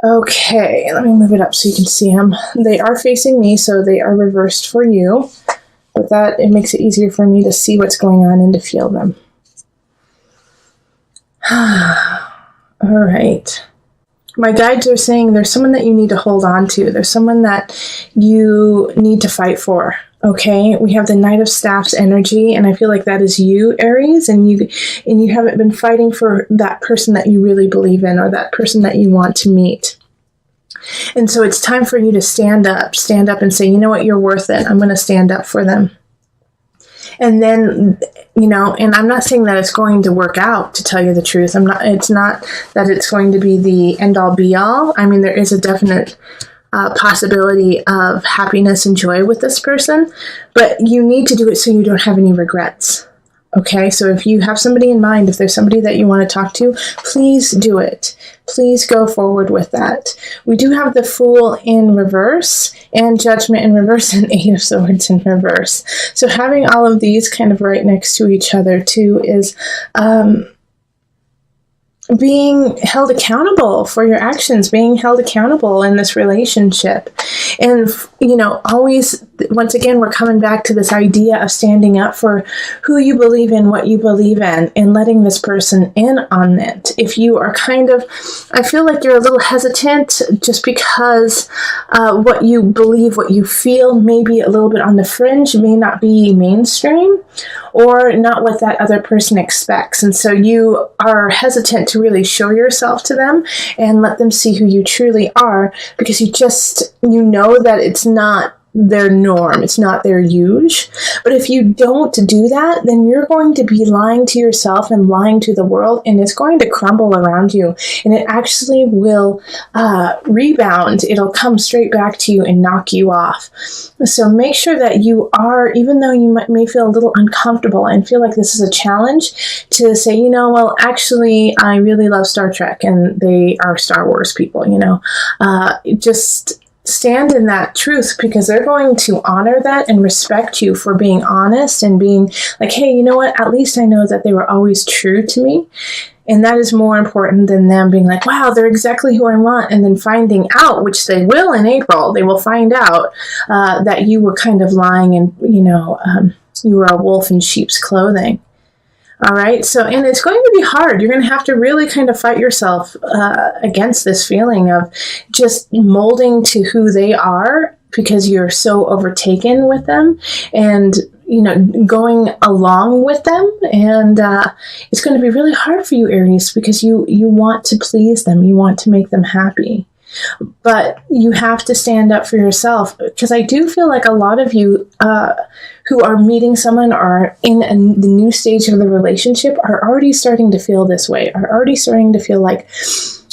Okay, let me move it up so you can see them. They are facing me, so they are reversed for you. But that, it makes it easier for me to see what's going on and to feel them. All right. My guides are saying there's someone that you need to hold on to. There's someone that you need to fight for. Okay, we have the Knight of Staffs energy, and I feel like that is you, Aries, and you haven't been fighting for that person that you really believe in, or that person that you want to meet. And so it's time for you to stand up and say, you know what, you're worth it. I'm going to stand up for them. And then, you know, and I'm not saying that it's going to work out, to tell you the truth. It's not that it's going to be the end all be all. I mean, there is a definite possibility of happiness and joy with this person, but you need to do it so you don't have any regrets. Okay, so if you have somebody in mind, if there's somebody that you want to talk to, please do it. Please go forward with that. We do have the Fool in reverse and Judgment in reverse and Eight of Swords in reverse. So having all of these kind of right next to each other too is being held accountable for your actions, being held accountable in this relationship. And, you know, always, once again, we're coming back to this idea of standing up for who you believe in, what you believe in, and letting this person in on it. If you are kind of, I feel like you're a little hesitant just because what you believe, what you feel, may be a little bit on the fringe, may not be mainstream, or not what that other person expects. And so you are hesitant to really show yourself to them and let them see who you truly are, because you know that it's not their norm, it's not their usual. But if you don't do that, then you're going to be lying to yourself and lying to the world, and it's going to crumble around you, and it actually will rebound. It'll come straight back to you and knock you off. So make sure that you are, even though you may feel a little uncomfortable and feel like this is a challenge, to say, you know, well, actually, I really love Star Trek, and they are Star Wars people, you know. Just stand in that truth, because they're going to honor that and respect you for being honest and being like, hey, you know what, at least I know that they were always true to me. And that is more important than them being like, wow, they're exactly who I want, and then finding out, which they will in April, they will find out that you were kind of lying, and, you know, you were a wolf in sheep's clothing. All right. So, and it's going to be hard. You're going to have to really kind of fight yourself against this feeling of just molding to who they are, because you're so overtaken with them, and, you know, going along with them. And it's going to be really hard for you, Aries, because you want to please them. You want to make them happy. But you have to stand up for yourself, because I do feel like a lot of you who are meeting someone or in the new stage of the relationship are already starting to feel this way, are already starting to feel like,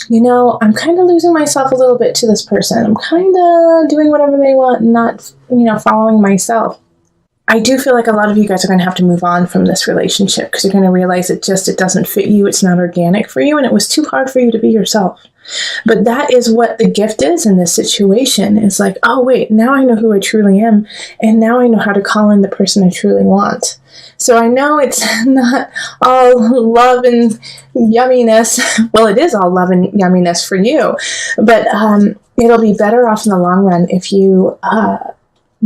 you know, I'm kind of losing myself a little bit to this person. I'm kind of doing whatever they want, not, you know, following myself. I do feel like a lot of you guys are going to have to move on from this relationship, because you're going to realize it doesn't fit you. It's not organic for you, and it was too hard for you to be yourself. But that is what the gift is in this situation. It's like, oh, wait, now I know who I truly am, and now I know how to call in the person I truly want. So I know it's not all love and yumminess. Well, it is all love and yumminess for you, but it'll be better off in the long run if you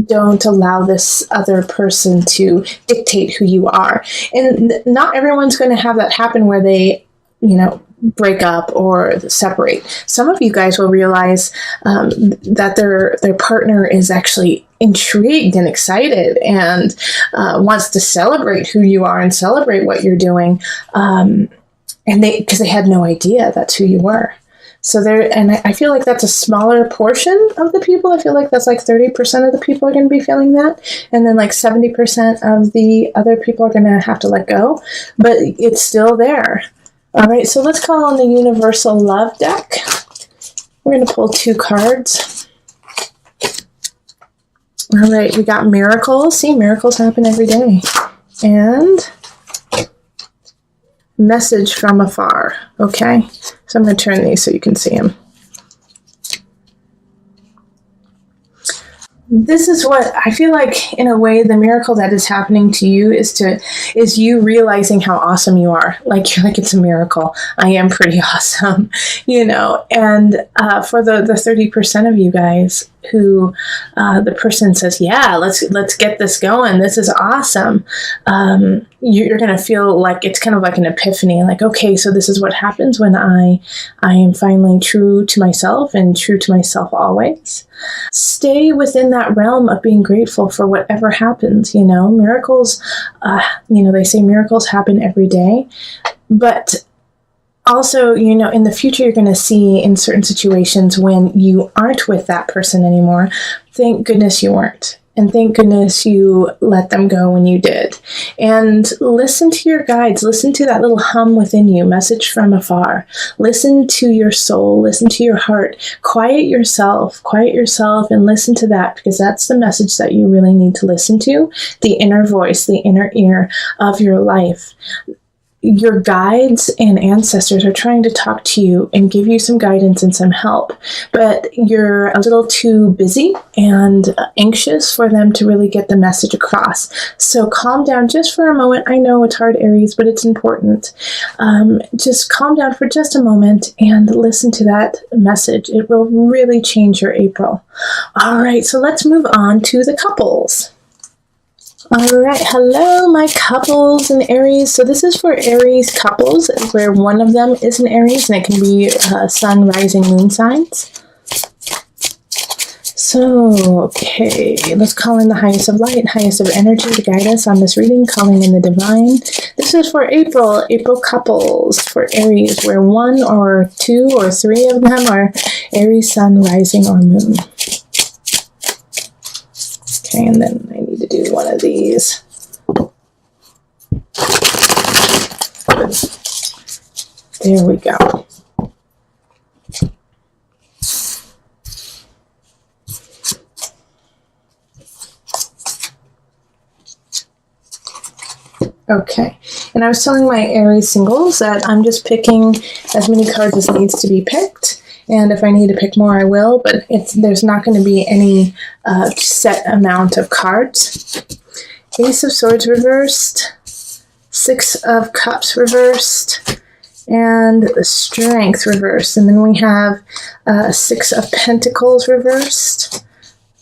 don't allow this other person to dictate who you are. And not everyone's going to have that happen where they, you know, break up or separate. Some of you guys will realize that their partner is actually intrigued and excited and wants to celebrate who you are and celebrate what you're doing, and because they had no idea that's who you were. So and I feel like that's a smaller portion of the people. I feel like that's like 30% of the people are going to be feeling that. And then like 70% of the other people are going to have to let go. But it's still there. All right, so let's call on the Universal Love deck. We're going to pull 2 cards. All right, we got miracles. See, miracles happen every day. And message from afar. Okay, so I'm going to turn these so you can see them. this is what I feel like, in a way, the miracle that is happening to you is you realizing how awesome you are. Like, you're like, it's a miracle. I am pretty awesome, you know. And for the 30% of you guys who the person says, yeah, let's get this going. This is awesome. You're going to feel like it's kind of like an epiphany. Like, okay, so this is what happens when I am finally true to myself, and true to myself always. Stay within that realm of being grateful for whatever happens. You know, miracles, they say miracles happen every day, but also, you know, in the future, you're going to see in certain situations when you aren't with that person anymore, thank goodness you weren't. And thank goodness you let them go when you did. And listen to your guides. Listen to that little hum within you, message from afar. Listen to your soul. Listen to your heart. Quiet yourself and listen to that, because that's the message that you really need to listen to. The inner voice, the inner ear of your life. Your guides and ancestors are trying to talk to you and give you some guidance and some help, but you're a little too busy and anxious for them to really get the message across. So calm down just for a moment. I know it's hard, Aries, but it's important. Just calm down for just a moment and listen to that message. It will really change your April. All right, so let's move on to the couples. All right, hello, my couples in Aries. So this is for Aries couples, where one of them is an Aries, and it can be sun, rising, moon signs. So, okay, let's call in the highest of light, highest of energy to guide us on this reading, calling in the divine. This is for April couples, for Aries, where one or two or three of them are Aries, sun, rising, or moon. Okay, and then I need to do one of these. There we go. Okay, and I was telling my Aries singles that I'm just picking as many cards as needs to be picked. And if I need to pick more, I will, but there's not going to be any set amount of cards. Ace of Swords reversed, Six of Cups reversed, and Strength reversed. And then we have Six of Pentacles reversed,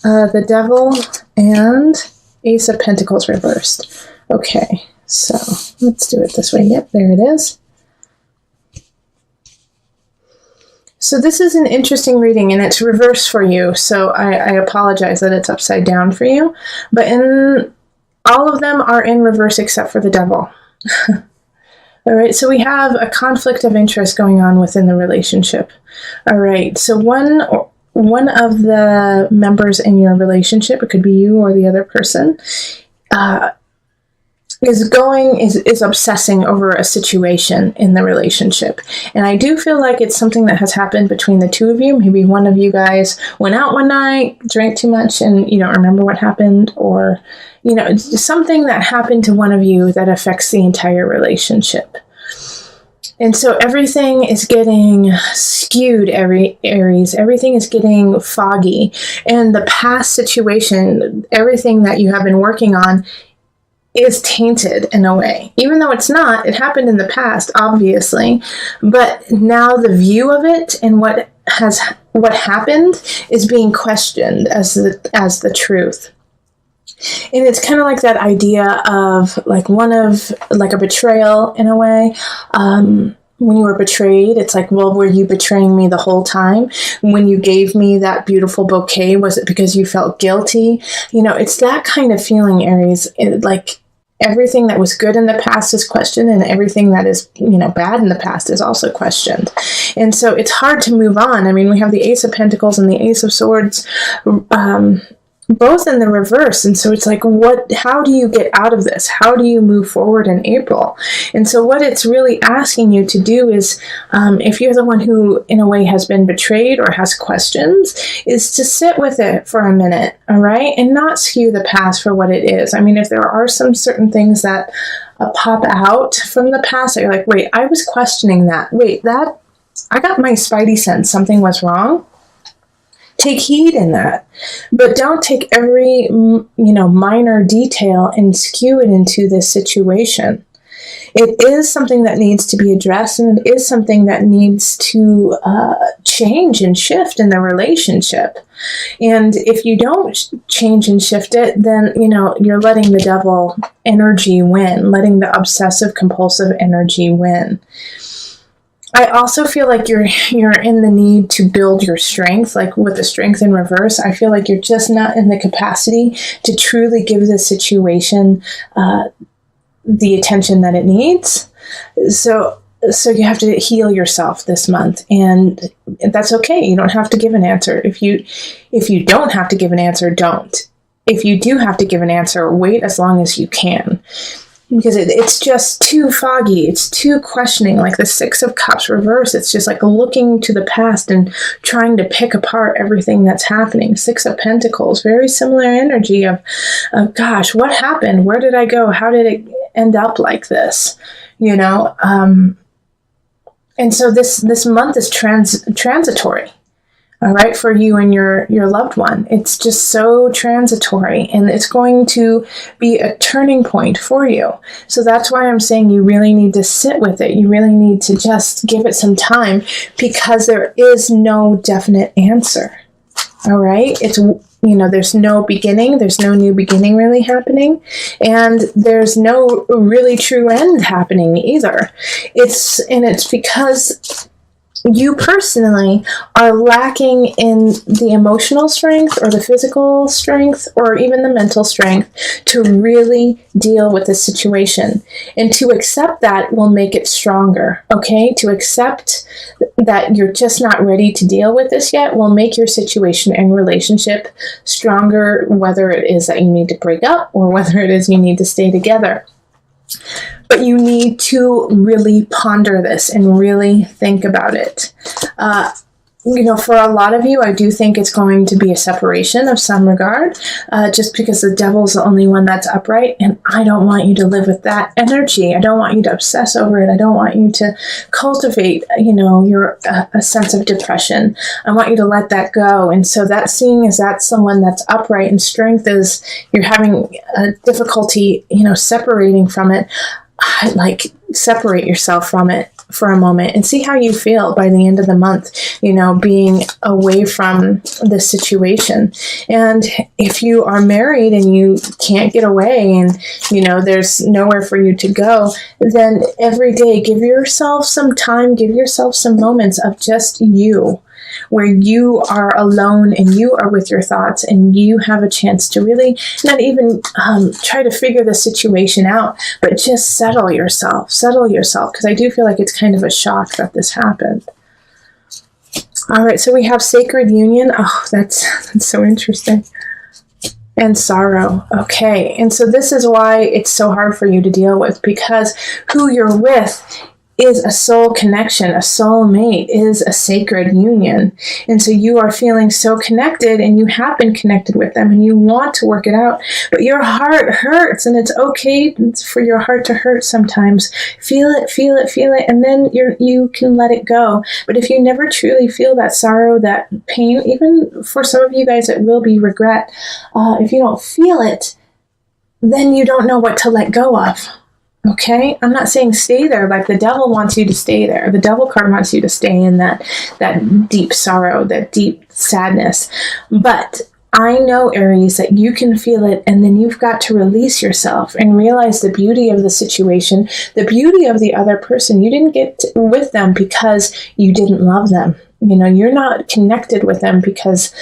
the Devil, and Ace of Pentacles reversed. Okay, so let's do it this way. Yep, there it is. So this is an interesting reading, and it's reversed for you, so I apologize that it's upside down for you. But all of them are in reverse except for the Devil. All right, so we have a conflict of interest going on within the relationship. All right, so one of the members in your relationship, it could be you or the other person, is obsessing over a situation in the relationship. And I do feel like it's something that has happened between the two of you. Maybe one of you guys went out one night, drank too much, and you don't remember what happened, or, you know, it's something that happened to one of you that affects the entire relationship. And so everything is getting skewed, Aries. Everything is getting foggy. And the past situation, everything that you have been working on, is tainted in a way. Even though it's not, it happened in the past, obviously. But now the view of it and what happened is being questioned as the truth. And it's kind of like that idea of like a betrayal in a way. When you were betrayed, it's like, well, were you betraying me the whole time? When you gave me that beautiful bouquet, was it because you felt guilty? You know, it's that kind of feeling, Aries. Like everything that was good in the past is questioned, and everything that is, you know, bad in the past is also questioned. And so it's hard to move on. I mean, we have the Ace of Pentacles and the Ace of Swords, both in the reverse. And so it's like, how do you get out of this? How do you move forward in April? And so what it's really asking you to do is, if you're the one who in a way has been betrayed or has questions, is to sit with it for a minute, all right? And not skew the past for what it is. I mean, if there are some certain things that pop out from the past that you're like, wait, I was questioning that. Wait, I got my spidey sense something was wrong. Take heed in that, but don't take every, minor detail and skew it into this situation. It is something that needs to be addressed, and it is something that needs to change and shift in the relationship. And if you don't change and shift it, then, you're letting the devil energy win, letting the obsessive compulsive energy win. I also feel like you're in the need to build your strength, like with the strength in reverse. I feel like you're just not in the capacity to truly give this situation the attention that it needs. So you have to heal yourself this month, and that's okay. You don't have to give an answer. If you don't have to give an answer, don't. If you do have to give an answer, wait as long as you can. Because it's just too foggy. It's too questioning, like the Six of Cups reverse. It's just like looking to the past and trying to pick apart everything that's happening. Six of Pentacles, very similar energy of gosh, what happened? Where did I go? How did it end up like this? And so this month is transitory. All right, for you and your loved one. It's just so transitory, and it's going to be a turning point for you. So that's why I'm saying you really need to sit with it. You really need to just give it some time, because there is no definite answer. All right, it's there's no beginning. There's no new beginning really happening, and there's no really true end happening either. It's because you personally are lacking in the emotional strength or the physical strength or even the mental strength to really deal with the situation. And to accept that will make it stronger, okay? To accept that you're just not ready to deal with this yet will make your situation and relationship stronger, whether it is that you need to break up or whether it is you need to stay together. But you need to really ponder this and really think about it. For a lot of you, I do think it's going to be a separation of some regard, just because the devil's the only one that's upright, and I don't want you to live with that energy. I don't want you to obsess over it. I don't want you to cultivate, a sense of depression. I want you to let that go. And so that seeing as that's someone that's upright and strength is you're having a difficulty, separating from it. Like, separate yourself from it for a moment and see how you feel by the end of the month, being away from the situation. And if you are married and you can't get away and, there's nowhere for you to go, then every day give yourself some time, give yourself some moments of just you, where you are alone and you are with your thoughts and you have a chance to really not even try to figure the situation out, but just settle yourself, because I do feel like it's kind of a shock that this happened. All right, so we have sacred union. Oh, that's so interesting. And sorrow. Okay, and so this is why it's so hard for you to deal with, because who you're with is a soul connection. A soulmate is a sacred union. And so you are feeling so connected, and you have been connected with them, and you want to work it out, but your heart hurts, and it's okay for your heart to hurt sometimes. Feel it, and then you can let it go. But if you never truly feel that sorrow, that pain, even for some of you guys it will be regret, if you don't feel it, then you don't know what to let go of. Okay, I'm not saying stay there like the devil wants you to stay there. The devil card wants you to stay in that deep sorrow, that deep sadness. But I know, Aries, that you can feel it, and then you've got to release yourself and realize the beauty of the situation, the beauty of the other person. You didn't get with them because you didn't love them. You're not connected with them because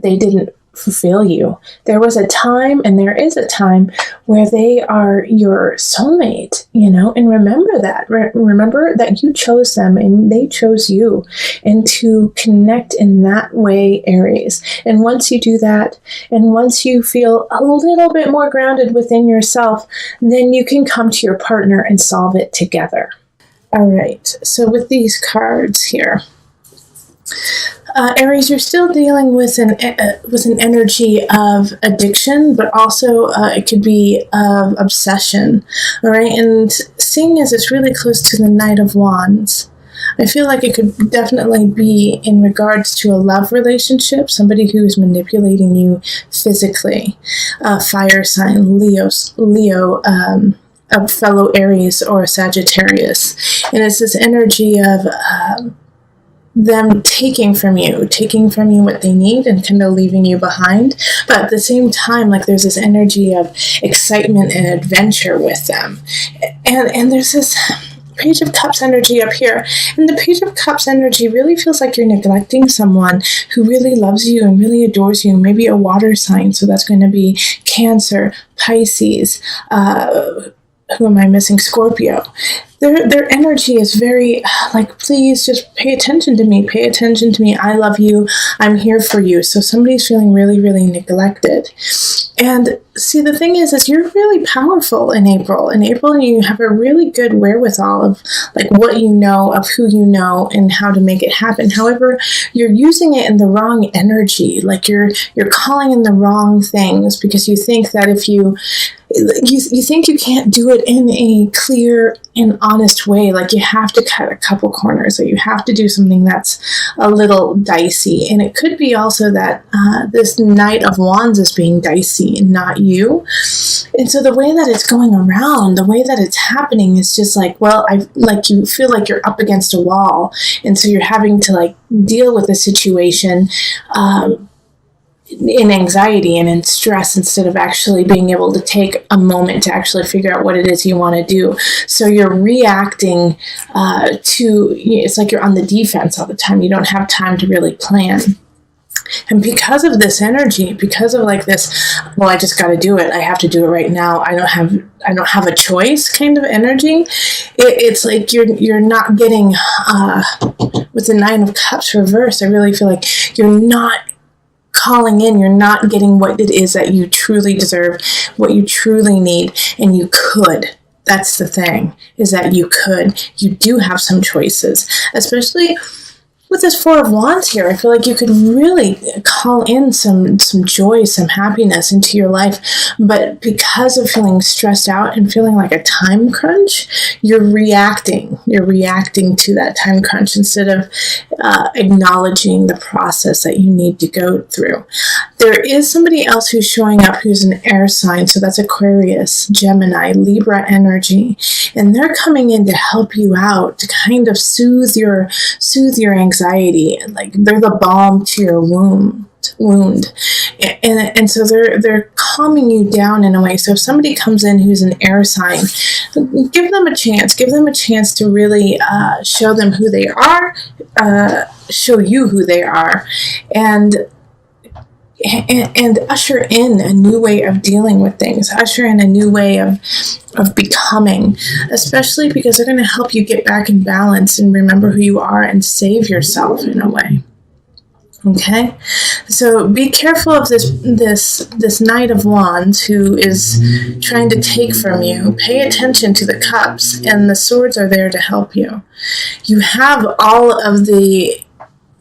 they didn't fulfill you. There was a time, and there is a time, where they are your soulmate, and remember that. Remember that you chose them and they chose you, and to connect in that way, Aries. And once you do that, and once you feel a little bit more grounded within yourself, then you can come to your partner and solve it together. All right, so with these cards here, Aries, you're still dealing with an energy of addiction, but also it could be of obsession. All right, and seeing as it's really close to the Knight of Wands, I feel like it could definitely be in regards to a love relationship, somebody who's manipulating you physically. Fire sign, Leo, a fellow Aries or Sagittarius. And it's this energy of them taking from you what they need and kind of leaving you behind. But at the same time, like, there's this energy of excitement and adventure with them. And there's this Page of Cups energy up here. And the Page of Cups energy really feels like you're neglecting someone who really loves you and really adores you. Maybe a water sign. So that's going to be Cancer, Pisces, who am I missing? Scorpio. Their energy is very like, please just pay attention to me. Pay attention to me. I love you. I'm here for you. So somebody's feeling really, really neglected. And see, the thing is you're really powerful in April. In April, you have a really good wherewithal of like what you know, of who you know, and how to make it happen. However, you're using it in the wrong energy. Like you're calling in the wrong things because you think that if you think you can't do it in a clear and honest way. Like you have to cut a couple corners, or you have to do something that's a little dicey. And it could be also that this Knight of Wands is being dicey and not you. And so the way that it's going around, the way that it's happening is just like, well, you feel like you're up against a wall. And so you're having to like deal with the situation in anxiety and in stress instead of actually being able to take a moment to actually figure out what it is you want to do. So you're reacting it's like you're on the defense all the time. You don't have time to really plan. And because of this energy, because of like this, well, I just got to do it. I have to do it right now. I don't have a choice kind of energy. It's like you're not getting, with the Nine of Cups reversed, I really feel like you're not calling in, you're not getting what it is that you truly deserve, what you truly need, and you could. That's the thing, is that you could. You do have some choices, especially with this Four of Wands here. I feel like you could really call in some joy, some happiness into your life, but because of feeling stressed out and feeling like a time crunch, you're reacting to that time crunch instead of acknowledging the process that you need to go through. There is somebody else who's showing up who's an air sign, so that's Aquarius, Gemini, Libra energy, and they're coming in to help you out, to kind of soothe your anxiety, and like they're the balm to your wound. And so they're calming you down in a way. So if somebody comes in who's an air sign, give them a chance to really show them who they are, show you who they are, and usher in a new way of dealing with things, usher in a new way of becoming, especially because they're going to help you get back in balance and remember who you are and save yourself in a way. Okay, so be careful of this Knight of Wands who is trying to take from you. Pay attention to the cups, and the swords are there to help you. You have all of the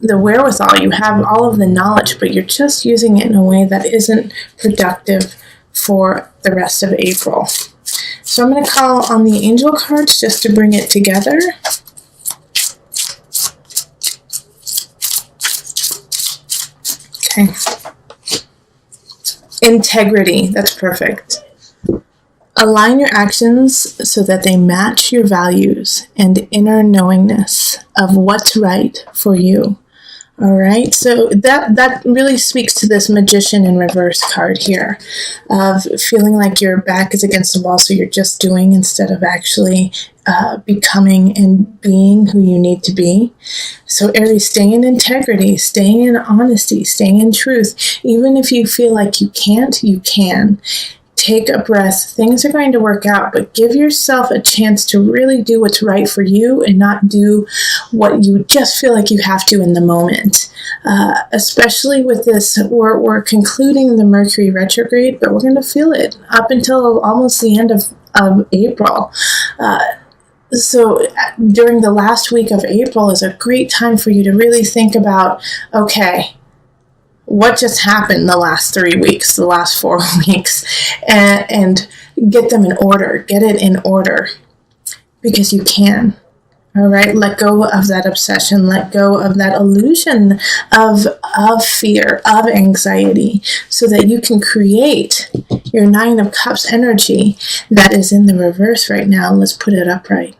wherewithal, you have all of the knowledge, but you're just using it in a way that isn't productive for the rest of April. So I'm going to call on the angel cards just to bring it together. Okay. Integrity, that's perfect. Align your actions so that they match your values and inner knowingness of what's right for you. All right, so that really speaks to this Magician in reverse card here, of feeling like your back is against the wall, so you're just doing instead of actually becoming and being who you need to be. So Aries, stay in integrity, stay in honesty, stay in truth. Even if you feel like you can't, you can. Take a breath. Things are going to work out, but give yourself a chance to really do what's right for you and not do what you just feel like you have to in the moment. Especially with this, we're concluding the Mercury retrograde, but we're going to feel it up until almost the end of April. So during the last week of April is a great time for you to really think about, okay, what just happened the last 3 weeks, the last 4 weeks, and get them in order. Get it in order, because you can. All right, let go of that obsession, let go of that illusion of fear, of anxiety, so that you can create your Nine of Cups energy that is in the reverse right now. Let's put it upright.